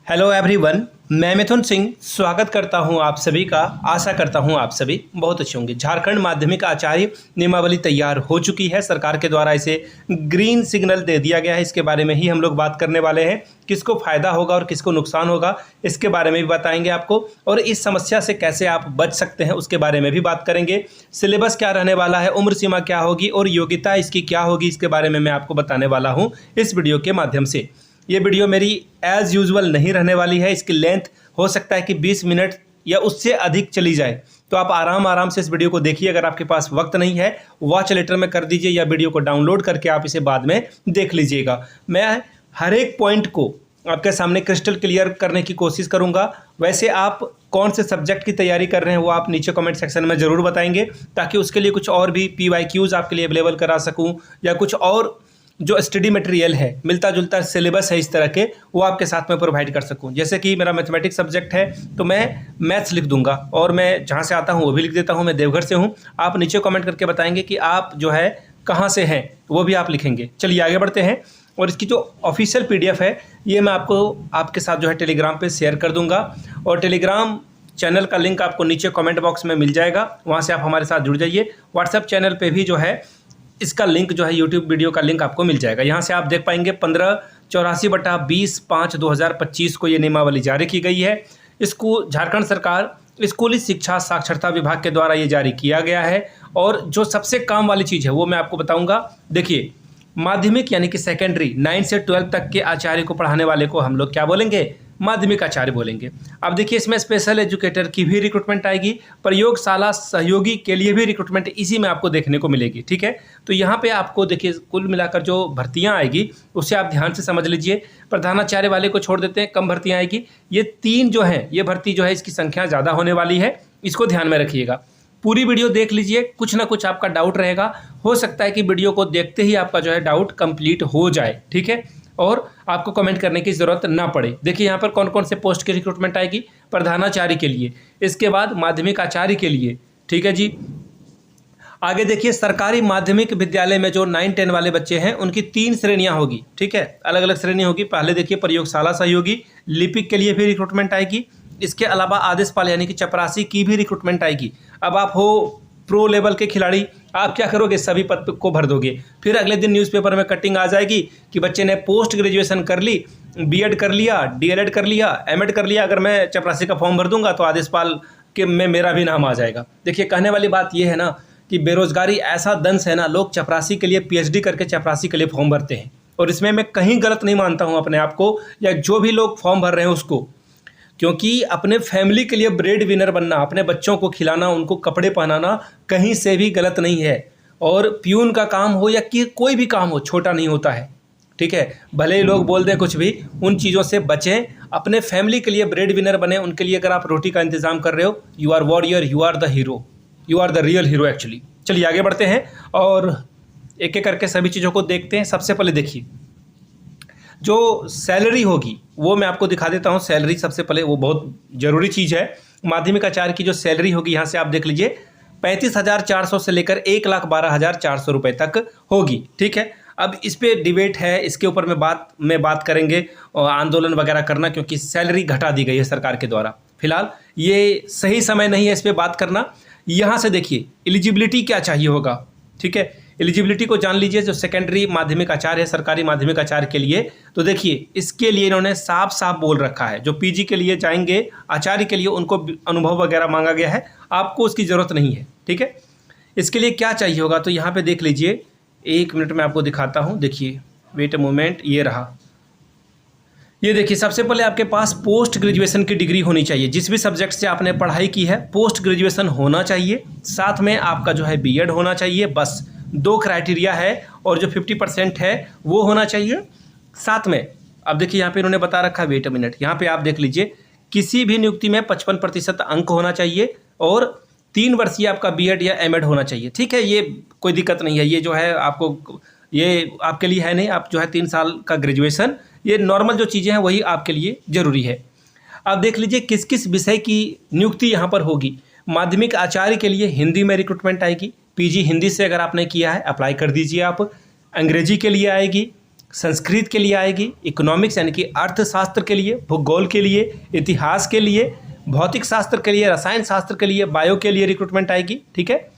Hello everyone, मैं मिथुन सिंह स्वागत करता हूं आप सभी का। आशा करता हूं आप सभी बहुत अच्छे होंगे। झारखंड माध्यमिक आचार्य नियमावली तैयार हो चुकी है। सरकार के द्वारा इसे ग्रीन सिग्नल दे दिया गया है। इसके बारे में ही हम लोग बात करने वाले हैं। किसको फ़ायदा होगा और किसको नुकसान होगा, इसके बारे में भी बताएंगे आपको। और इस समस्या से कैसे आप बच सकते हैं उसके बारे में भी बात करेंगे। सिलेबस क्या रहने वाला है, उम्र सीमा क्या होगी और योग्यता इसकी क्या होगी, इसके बारे में मैं आपको बताने वाला हूँ इस वीडियो के माध्यम से। ये वीडियो मेरी एज़ यूजुअल नहीं रहने वाली है। इसकी लेंथ हो सकता है कि 20 मिनट या उससे अधिक चली जाए, तो आप आराम से इस वीडियो को देखिए। अगर आपके पास वक्त नहीं है, वॉच लेटर में कर दीजिए या वीडियो को डाउनलोड करके आप इसे बाद में देख लीजिएगा। मैं हर एक पॉइंट को आपके सामने क्रिस्टल क्लियर करने की कोशिश करूंगा। वैसे आप कौन से सब्जेक्ट की तैयारी कर रहे हैं वो आप नीचे कमेंट सेक्शन में ज़रूर बताएंगे, ताकि उसके लिए कुछ और भी PYQs आपके लिए अवेलेबल करा सकूँ, या कुछ और जो स्टडी मटेरियल है, मिलता जुलता सिलेबस है इस तरह के, वो आपके साथ में प्रोवाइड कर सकूं। जैसे कि मेरा मैथमेटिक्स सब्जेक्ट है तो मैं मैथ्स लिख दूंगा, और मैं जहां से आता हूं वो भी लिख देता हूं। मैं देवघर से हूं। आप नीचे कमेंट करके बताएंगे कि आप जो है कहां से हैं, वो भी आप लिखेंगे। चलिए आगे बढ़ते हैं। और इसकी जो ऑफिशियल PDF है ये मैं आपके साथ जो है टेलीग्राम पर शेयर कर दूँगा, और टेलीग्राम चैनल का लिंक आपको नीचे कमेंट बॉक्स में मिल जाएगा। वहाँ से आप हमारे साथ जुड़ जाइए। व्हाट्सएप चैनल पर भी जो है इसका लिंक जो है यूट्यूब वीडियो का लिंक आपको मिल जाएगा। यहाँ से आप देख पाएंगे 1584/20/5/2025 को ये नियमावली जारी की गई है। इसको झारखंड सरकार स्कूली शिक्षा साक्षरता विभाग के द्वारा ये जारी किया गया है। और जो सबसे काम वाली चीज़ है वो मैं आपको बताऊंगा। देखिए, माध्यमिक यानी कि सेकेंडरी 9 से 12 तक के आचार्य को पढ़ाने वाले को हम लोग क्या बोलेंगे? माध्यमिक आचार्य बोलेंगे। अब देखिए, इसमें स्पेशल एजुकेटर की भी रिक्रूटमेंट आएगी, प्रयोगशाला सहयोगी के लिए भी रिक्रूटमेंट इसी में आपको देखने को मिलेगी। ठीक है, तो यहाँ पे आपको देखिए कुल मिलाकर जो भर्तियाँ आएगी उसे आप ध्यान से समझ लीजिए। प्रधानाचार्य वाले को छोड़ देते हैं, कम भर्तियाँ आएगी। ये 3 जो हैं, ये भर्ती जो है इसकी संख्या ज़्यादा होने वाली है, इसको ध्यान में रखिएगा। पूरी वीडियो देख लीजिए, कुछ ना कुछ आपका डाउट रहेगा। हो सकता है कि वीडियो को देखते ही आपका जो है डाउट कंप्लीट हो जाए। ठीक है, और आपको कमेंट करने की ज़रूरत ना पड़े। देखिए यहाँ पर कौन कौन से पोस्ट की रिक्रूटमेंट आएगी। प्रधानाचार्य के लिए, इसके बाद माध्यमिक आचार्य के लिए। ठीक है जी। आगे देखिए, सरकारी माध्यमिक विद्यालय में जो 9-10 वाले बच्चे हैं उनकी 3 श्रेणियां होगी। ठीक है, अलग अलग श्रेणी होगी। पहले देखिए, प्रयोगशाला सहयोगी, लिपिक के लिए भी रिक्रूटमेंट आएगी। इसके अलावा आदेशपाल यानी कि चपरासी की भी रिक्रूटमेंट आएगी। अब आप हो प्रो लेवल के खिलाड़ी, आप क्या करोगे? सभी पद को भर दोगे। फिर अगले दिन न्यूज़पेपर में कटिंग आ जाएगी कि बच्चे ने पोस्ट ग्रेजुएशन कर ली, B.Ed कर लिया, DLED कर लिया, M.Ed कर लिया। अगर मैं चपरासी का फॉर्म भर दूंगा तो आदेशपाल के में मेरा भी नाम आ जाएगा। देखिए, कहने वाली बात यह है ना कि बेरोजगारी ऐसा दंश है ना, लोग चपरासी के लिए PhD करके चपरासी के लिए फॉर्म भरते हैं। और इसमें मैं कहीं गलत नहीं मानता हूँ अपने आप को, या जो भी लोग फॉर्म भर रहे हैं उसको, क्योंकि अपने फैमिली के लिए ब्रेड विनर बनना, अपने बच्चों को खिलाना, उनको कपड़े पहनाना कहीं से भी गलत नहीं है। और प्यून का काम हो या कि कोई भी काम हो, छोटा नहीं होता है। ठीक है, भले ही लोग बोल दें कुछ भी, उन चीज़ों से बचें। अपने फैमिली के लिए ब्रेड विनर बने, उनके लिए अगर आप रोटी का इंतज़ाम कर रहे हो, you are warrior, you are the hero, you are the real hero actually. चलिए आगे बढ़ते हैं और एक एक करके सभी चीज़ों को देखते हैं। सबसे पहले देखिए, जो सैलरी होगी वो मैं आपको दिखा देता हूँ। सैलरी सबसे पहले, वो बहुत ज़रूरी चीज़ है। माध्यमिक आचार्य की जो सैलरी होगी, यहाँ से आप देख लीजिए, 35,400 से लेकर 1,12,400 रुपये तक होगी। ठीक है, अब इस पे डिबेट है, इसके ऊपर में बात करेंगे, और आंदोलन वगैरह करना, क्योंकि सैलरी घटा दी गई है सरकार के द्वारा। फिलहाल ये सही समय नहीं है इस पर बात करना। यहाँ से देखिए, एलिजिबिलिटी क्या चाहिए होगा। ठीक है, एलिजिबिलिटी को जान लीजिए। जो सेकेंडरी माध्यमिक आचार्य है, सरकारी माध्यमिक आचार्य के लिए, तो देखिए इसके लिए इन्होंने साफ साफ बोल रखा है। जो PG के लिए जाएंगे आचार्य के लिए, उनको अनुभव वगैरह मांगा गया है, आपको उसकी ज़रूरत नहीं है। ठीक है, इसके लिए क्या चाहिए होगा, तो यहाँ पे देख लीजिए, 1 मिनट में आपको दिखाता हूँ। देखिए, वेट अ मोमेंट, ये रहा। ये देखिए, सबसे पहले आपके पास पोस्ट ग्रेजुएशन की डिग्री होनी चाहिए। जिस भी सब्जेक्ट से आपने पढ़ाई की है, पोस्ट ग्रेजुएशन होना चाहिए। साथ में आपका जो है B.Ed होना चाहिए। बस 2 क्राइटेरिया है, और जो 50% है वो होना चाहिए साथ में। अब देखिए, यहाँ पे इन्होंने बता रखा है, वेट अ मिनट, यहाँ पे आप देख लीजिए, किसी भी नियुक्ति में 55% अंक होना चाहिए, और 3 वर्षीय आपका B.Ed या M.Ed होना चाहिए। ठीक है, ये कोई दिक्कत नहीं है। ये जो है आपको, ये आपके लिए है नहीं। आप जो है 3 साल का ग्रेजुएशन, ये नॉर्मल जो चीज़ें हैं वही आपके लिए ज़रूरी है। अब देख लीजिए किस किस विषय की नियुक्ति यहाँ पर होगी। माध्यमिक आचार्य के लिए हिंदी में रिक्रूटमेंट आएगी। PG हिंदी से अगर आपने किया है, अप्लाई कर दीजिए आप। अंग्रेजी के लिए आएगी। संस्कृत के लिए आएगी, इकोनॉमिक्स यानी कि अर्थशास्त्र के लिए, भूगोल के लिए, इतिहास के लिए, भौतिक शास्त्र के लिए, रसायन शास्त्र के लिए, बायो के लिए रिक्रूटमेंट आएगी। ठीक है,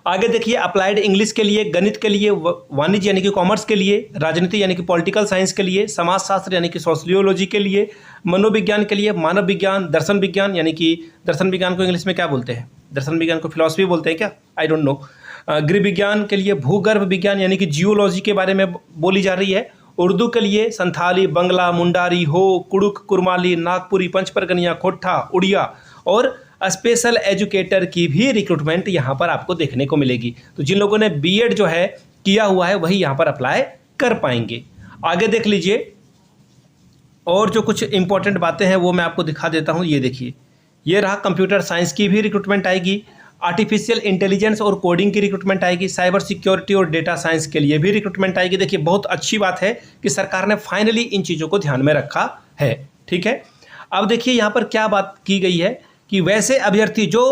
आगे देखिए अप्लाइड इंग्लिश के लिए, गणित के लिए, वाणिज्य यानी कि कॉमर्स के लिए, राजनीति यानी कि पॉलिटिकल साइंस के लिए, समाजशास्त्र यानी कि सोशियोलॉजी के लिए, मनोविज्ञान के लिए, मानव विज्ञान, दर्शन विज्ञान यानी कि दर्शन विज्ञान को इंग्लिश में क्या बोलते हैं, दर्शन विज्ञान को फिलॉसफी बोलते हैं क्या, आई डोंट नो। गृह विज्ञान के लिए भूगर्भ विज्ञान यानी कि जियोलॉजी के बारे में बोली जा रही है। उर्दू के लिए संथाली, बंगला, मुंडारी, हो, कुड़ुक, कुरमाली, नागपुरी, पंचपरगनिया, खोट्ठा, उड़िया और स्पेशल एजुकेटर की भी रिक्रूटमेंट यहाँ पर आपको देखने को मिलेगी। तो जिन लोगों ने बीएड जो है किया हुआ है वही यहाँ पर अप्लाई कर पाएंगे। आगे देख लीजिए और जो कुछ इंपॉर्टेंट बातें हैं वो मैं आपको दिखा देता हूँ। ये देखिए, ये रहा कंप्यूटर साइंस की भी रिक्रूटमेंट आएगी, आर्टिफिशियल इंटेलिजेंस और कोडिंग की रिक्रूटमेंट आएगी, साइबर सिक्योरिटी और डेटा साइंस के लिए भी रिक्रूटमेंट आएगी। देखिए बहुत अच्छी बात है कि सरकार ने फाइनली इन चीज़ों को ध्यान में रखा है। ठीक है, अब देखिए यहाँ पर क्या बात की गई है कि वैसे अभ्यर्थी जो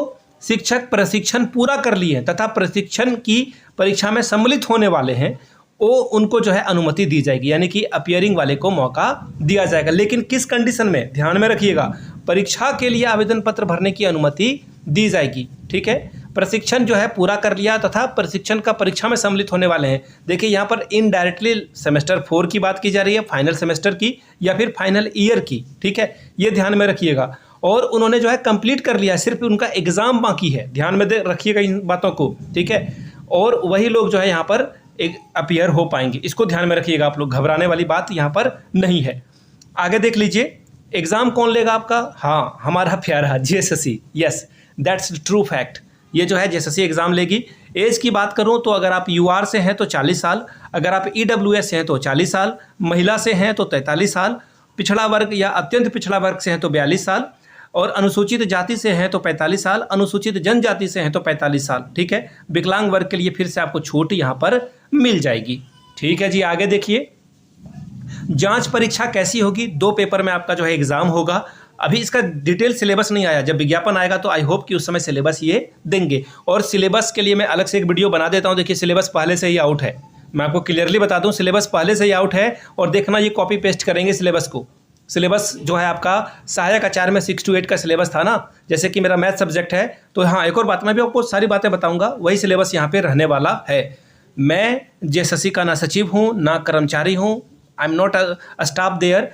शिक्षक प्रशिक्षण पूरा कर लिए हैं तथा प्रशिक्षण की परीक्षा में सम्मिलित होने वाले हैं वो उनको जो है अनुमति दी जाएगी, यानी कि अपीयरिंग वाले को मौका दिया जाएगा। लेकिन किस कंडीशन में, ध्यान में रखिएगा, परीक्षा के लिए आवेदन पत्र भरने की अनुमति दी जाएगी। ठीक है, प्रशिक्षण जो है पूरा कर लिया तथा प्रशिक्षण का परीक्षा में सम्मिलित होने वाले हैं। देखिए यहाँ पर इनडायरेक्टली सेमेस्टर 4 की बात की जा रही है, फाइनल सेमेस्टर की या फिर फाइनल ईयर की। ठीक है, ये ध्यान में रखिएगा। और उन्होंने जो है कंप्लीट कर लिया, सिर्फ उनका एग्ज़ाम बाकी है, ध्यान में रखिएगा इन बातों को। ठीक है, और वही लोग जो है यहाँ पर एक अपीयर हो पाएंगे, इसको ध्यान में रखिएगा आप लोग, घबराने वाली बात यहाँ पर नहीं है। आगे देख लीजिए, एग्ज़ाम कौन लेगा आपका, हाँ हमारा प्यारा JSSC, yes that's true fact. ये जो है जेएसएससी एग्ज़ाम लेगी। एज की बात करूँ तो अगर आप यूआर से हैं तो 40 साल, अगर आप ईडब्ल्यूएस से हैं तो 40 साल, महिला से हैं तो 43 साल, पिछड़ा वर्ग या अत्यंत पिछड़ा वर्ग से हैं तो 42 साल, और अनुसूचित जाति से हैं तो 45 साल, अनुसूचित जनजाति से हैं तो 45 साल। ठीक है, विकलांग वर्ग के लिए फिर से आपको छूट यहाँ पर मिल जाएगी। ठीक है जी, आगे देखिए, जांच परीक्षा कैसी होगी, 2 पेपर में आपका जो है एग्ज़ाम होगा। अभी इसका डिटेल सिलेबस नहीं आया, जब विज्ञापन आएगा तो आई होप कि उस समय सिलेबस ये देंगे। और सिलेबस के लिए मैं अलग से एक वीडियो बना देता हूँ। देखिए सिलेबस पहले से ही आउट है, मैं आपको क्लियरली बता दूँ, सिलेबस पहले से ही आउट है। और देखना ये कॉपी पेस्ट करेंगे सिलेबस को। सिलेबस जो है आपका सहायक आचार्य में 6 to 8 का सिलेबस था ना, जैसे कि मेरा मैथ सब्जेक्ट है। तो हाँ, एक और बात, मैं भी आपको सारी बातें बताऊंगा, वही सिलेबस यहाँ पे रहने वाला है। मैं जेएसएससी का ना सचिव हूँ ना कर्मचारी हूँ, I am not a staff there.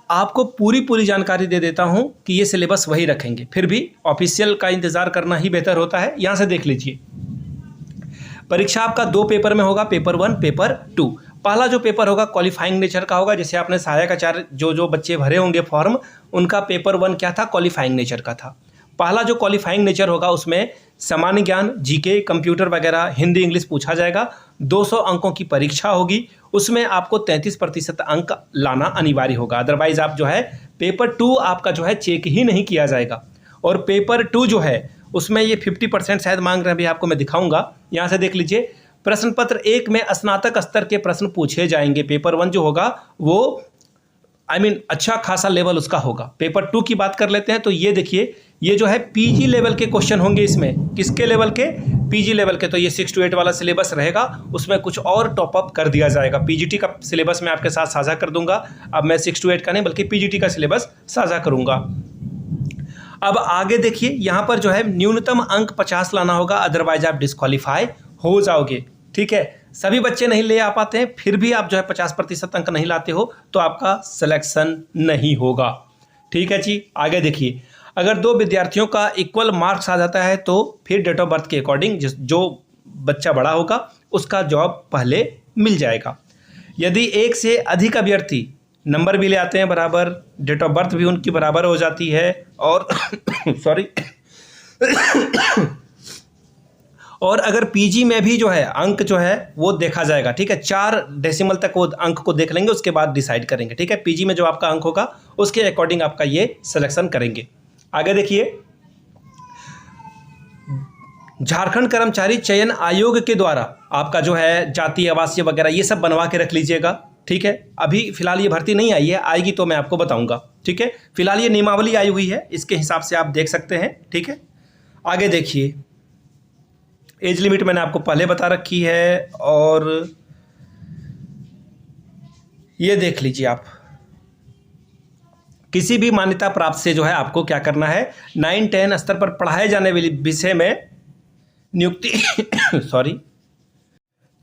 आपको पूरी जानकारी दे देता हूँ कि ये सिलेबस वही रखेंगे, फिर भी ऑफिशियल का इंतज़ार करना ही बेहतर होता है। यहाँ से देख लीजिए, परीक्षा आपका 2 पेपर में होगा, पेपर 1, पेपर 2। पहला जो पेपर होगा क्वालिफाइंग नेचर का होगा। जैसे आपने सहायक आचार्य जो बच्चे भरे होंगे फॉर्म, उनका पेपर 1 क्या था, क्वालिफाइंग नेचर का था। पहला जो क्वालिफाइंग नेचर होगा उसमें सामान्य ज्ञान, जीके, कंप्यूटर वगैरह, हिंदी इंग्लिश पूछा जाएगा। 200 अंकों की परीक्षा होगी, उसमें आपको 33% अंक लाना अनिवार्य होगा, अदरवाइज आप जो है पेपर 2 आपका जो है चेक ही नहीं किया जाएगा। और पेपर 2 जो है उसमें ये 50% शायद मांग रहे हैं, अभी आपको मैं दिखाऊंगा। यहाँ से देख लीजिए, प्रश्न पत्र 1 में स्नातक स्तर के प्रश्न पूछे जाएंगे। पेपर 1 जो होगा वो अच्छा खासा लेवल उसका होगा। पेपर 2 की बात कर लेते हैं तो ये देखिए, ये जो है पीजी लेवल के क्वेश्चन होंगे इसमें। किसके लेवल के, पीजी लेवल के। तो ये 6 to 8 वाला सिलेबस रहेगा, उसमें कुछ और टॉपअप कर दिया जाएगा। पीजीटी का सिलेबस मैं आपके साथ साझा कर दूंगा। अब मैं 6 to 8 का नहीं बल्कि पीजीटी का सिलेबस साझा करूंगा। अब आगे देखिए, यहाँ पर जो है न्यूनतम अंक 50 लाना होगा, अदरवाइज आप डिस्क्वालीफाई हो जाओगे। ठीक है, सभी बच्चे नहीं ले आ पाते हैं, फिर भी आप जो है 50% अंक नहीं लाते हो तो आपका सिलेक्शन नहीं होगा। ठीक है जी, आगे देखिए, अगर 2 विद्यार्थियों का इक्वल मार्क्स आ जाता है तो फिर डेट ऑफ बर्थ के अकॉर्डिंग जो बच्चा बड़ा होगा उसका जॉब पहले मिल जाएगा। यदि 1 से अधिक अभ्यर्थी नंबर भी ले आते हैं बराबर, डेट ऑफ बर्थ भी उनकी बराबर हो जाती है, और सॉरी और अगर पीजी में भी जो है अंक जो है वो देखा जाएगा। ठीक है, 4 डेसिमल तक वो अंक को देख लेंगे, उसके बाद डिसाइड करेंगे। ठीक है, पीजी में जो आपका अंक होगा उसके अकॉर्डिंग आपका ये सिलेक्शन करेंगे। आगे देखिए, झारखंड कर्मचारी चयन आयोग के द्वारा आपका जो है जाति, आवासीय वगैरह ये सब बनवा के रख लीजिएगा। ठीक है, अभी फिलहाल ये भर्ती नहीं आई है, आएगी तो मैं आपको बताऊंगा। ठीक है, फिलहाल ये नियमावली आई हुई है, इसके हिसाब से आप देख सकते हैं। ठीक है, आगे देखिए, एज लिमिट मैंने आपको पहले बता रखी है, और ये देख लीजिए आप, किसी भी मान्यता प्राप्त से जो है आपको क्या करना है, 9-10 स्तर पर पढ़ाए जाने वाले विषय में नियुक्ति सॉरी,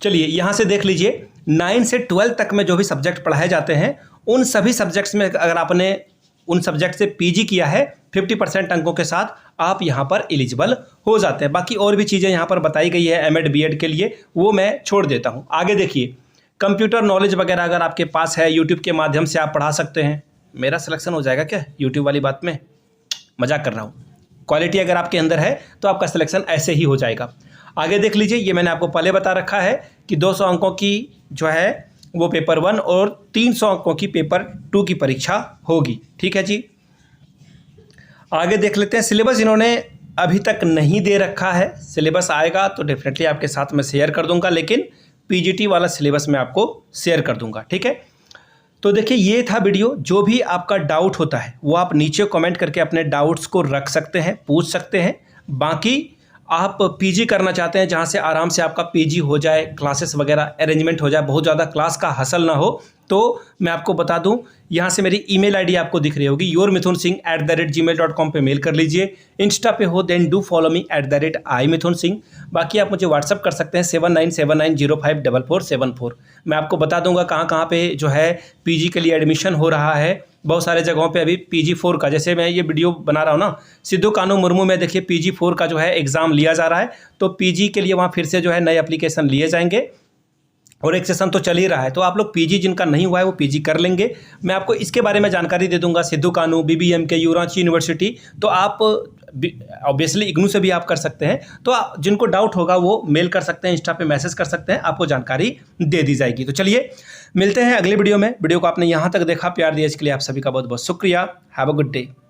चलिए यहाँ से देख लीजिए, 9 से 12 तक में जो भी सब्जेक्ट पढ़ाए जाते हैं उन सभी सब्जेक्ट्स में अगर आपने उन सब्जेक्ट से पीजी किया है 50% अंकों के साथ आप यहाँ पर एलिजिबल हो जाते हैं। बाकी और भी चीज़ें यहाँ पर बताई गई है एमएड बीएड के लिए, वो मैं छोड़ देता हूँ। आगे देखिए, कंप्यूटर नॉलेज वगैरह अगर आपके पास है, यूट्यूब के माध्यम से आप पढ़ा सकते हैं। मेरा सिलेक्शन हो जाएगा क्या यूट्यूब वाली बात में? मजाक कर रहा हूँ। क्वालिटी अगर आपके अंदर है तो आपका सिलेक्शन ऐसे ही हो जाएगा। आगे देख लीजिए, ये मैंने आपको पहले बता रखा है कि 200 अंकों की जो है वो पेपर 1 और 300 अंकों की पेपर 2 की परीक्षा होगी। ठीक है जी। आगे देख लेते हैं, सिलेबस इन्होंने अभी तक नहीं दे रखा है, सिलेबस आएगा तो डेफिनेटली आपके साथ में शेयर कर दूंगा, लेकिन पीजीटी वाला सिलेबस मैं आपको शेयर कर दूंगा। ठीक है, तो देखिए ये था वीडियो। जो भी आपका डाउट होता है वो आप नीचे कमेंट करके अपने डाउट्स को रख सकते हैं, पूछ सकते हैं। बाकी आप पीजी करना चाहते हैं जहां से आराम से आपका पीजी हो जाए, क्लासेस वगैरह अरेंजमेंट हो जाए, बहुत ज़्यादा क्लास का हसल ना हो, तो मैं आपको बता दूं, यहाँ से मेरी ईमेल आईडी आपको दिख रही होगी, yourmithunsingh@gmail.com पे मेल कर लीजिए। इंस्टा पे हो then do follow me @imithunsingh। बाकी आप मुझे व्हाट्सअप कर सकते हैं 7979054474। मैं आपको बता दूंगा कहाँ कहाँ पे जो है पीजी के लिए एडमिशन हो रहा है। बहुत सारे जगहों पे अभी PG4 का, जैसे मैं ये वीडियो बना रहा हूँ ना, सिद्धू कानू मुर्मू में देखिए PG4 का जो है एग्ज़ाम लिया जा रहा है, तो पीजी के लिए वहाँ फिर से जो है नए एप्लीकेशन लिए जाएंगे और एक सेशन तो चल ही रहा है। तो आप लोग पीजी जिनका नहीं हुआ है वो पीजी कर लेंगे। मैं आपको इसके बारे में जानकारी दे दूंगा, सिद्धू कानू, BBMK, रांची यूनिवर्सिटी, तो आप ऑब्वियसली इग्नू से भी आप कर सकते हैं। तो जिनको डाउट होगा वो मेल कर सकते हैं, इंस्टा पे मैसेज कर सकते हैं, आपको जानकारी दे दी जाएगी। तो चलिए मिलते हैं अगले वीडियो में। वीडियो को आपने यहाँ तक देखा, प्यार दिया इसके लिए आप सभी का बहुत बहुत शुक्रिया। Have a good day.